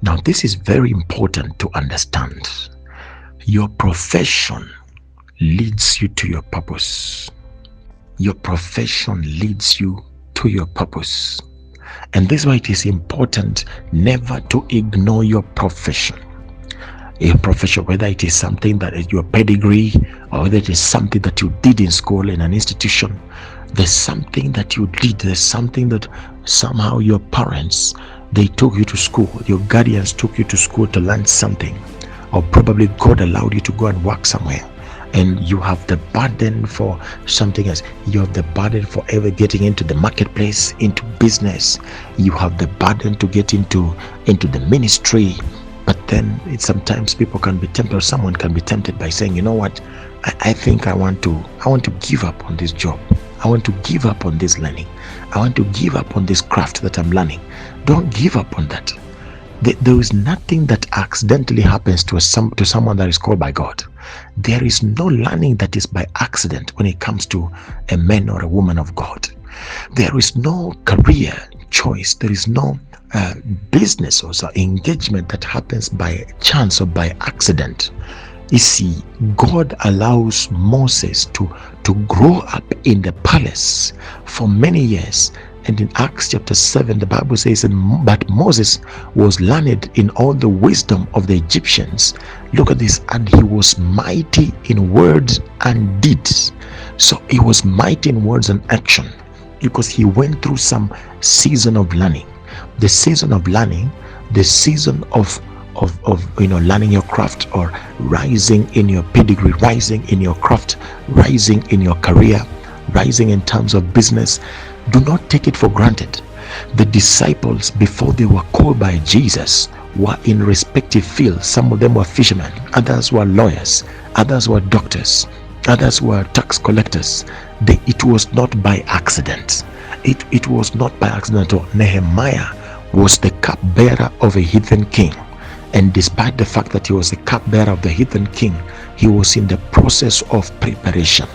Now, this is very important to understand. Your profession leads you to your purpose. Your profession leads you to your purpose. And this is why it is important never to ignore your profession. A profession, whether it is something that is your pedigree or whether it is something that you did in school, in an institution, there's something that you did, there's something that somehow your parents, they took you to school, your guardians took you to school to learn something, or probably God allowed you to go and work somewhere, and you have the burden for something else. You have the burden for ever getting into the marketplace, into business. You have the burden to get into the ministry. But then sometimes people can be tempted, or someone can be tempted by saying, you know what, I think I want to give up on this job. I want to give up on this learning. I want to give up on this craft that I'm learning. Don't give up on that. There is nothing that accidentally happens to someone that is called by God. There is no learning that is by accident when it comes to a man or a woman of God. There is no career choice. There is no business or engagement that happens by chance or by accident. You see, God allows Moses to grow up in the palace for many years. And in Acts chapter 7, the Bible says, but Moses was learned in all the wisdom of the Egyptians. Look at this. And he was mighty in words and deeds. So he was mighty in words and action because he went through some season of learning. The season of learning, the season of learning your craft, or rising in your pedigree, rising in your craft, rising in your career, rising in terms of business. Do not take it for granted. The disciples, before they were called by Jesus, were in respective fields. Some of them were fishermen, others were lawyers, others were doctors, others were tax collectors. It was not by accident. It was not by accident. Nehemiah was the cupbearer of a heathen king. And despite the fact that he was the cupbearer of the heathen king, he was in the process of preparation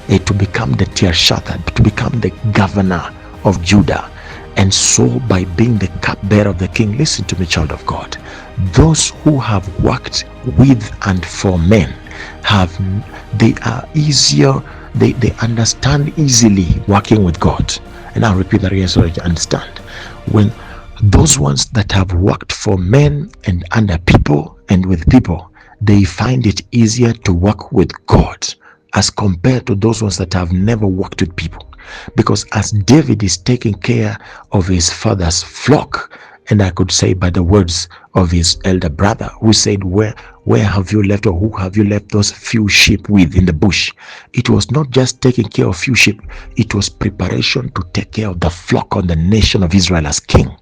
to become the Tirshatha, to become the governor of Judah. And so by being the cupbearer of the king, listen to me, child of God, those who have worked with and for men they are easier, they understand easily working with God. And I'll repeat that again so that you understand. When those ones that have worked for men and under people and with people, they find it easier to work with God as compared to those ones that have never worked with people. Because as David is taking care of his father's flock, and I could say by the words of his elder brother who said, where have you left, or who have you left those few sheep with in the bush? It was not just taking care of few sheep, it was preparation to take care of the flock on the nation of Israel as king.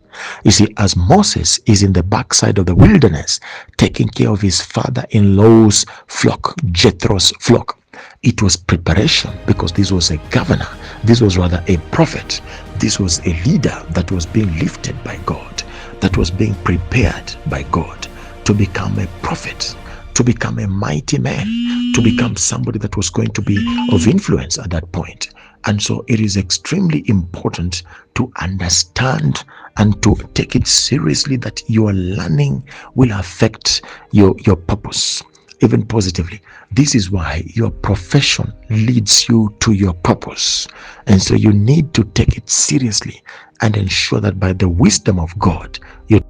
You see, as Moses is in the backside of the wilderness taking care of his father-in-law's flock, Jethro's flock, it was preparation, because this was a governor, this was rather a prophet, this was a leader that was being lifted by God, that was being prepared by God to become a prophet, to become a mighty man, to become somebody that was going to be of influence at that point. And so it is extremely important to understand and to take it seriously that your learning will affect your purpose, even positively. This is why your profession leads you to your purpose. And so you need to take it seriously and ensure that by the wisdom of God, you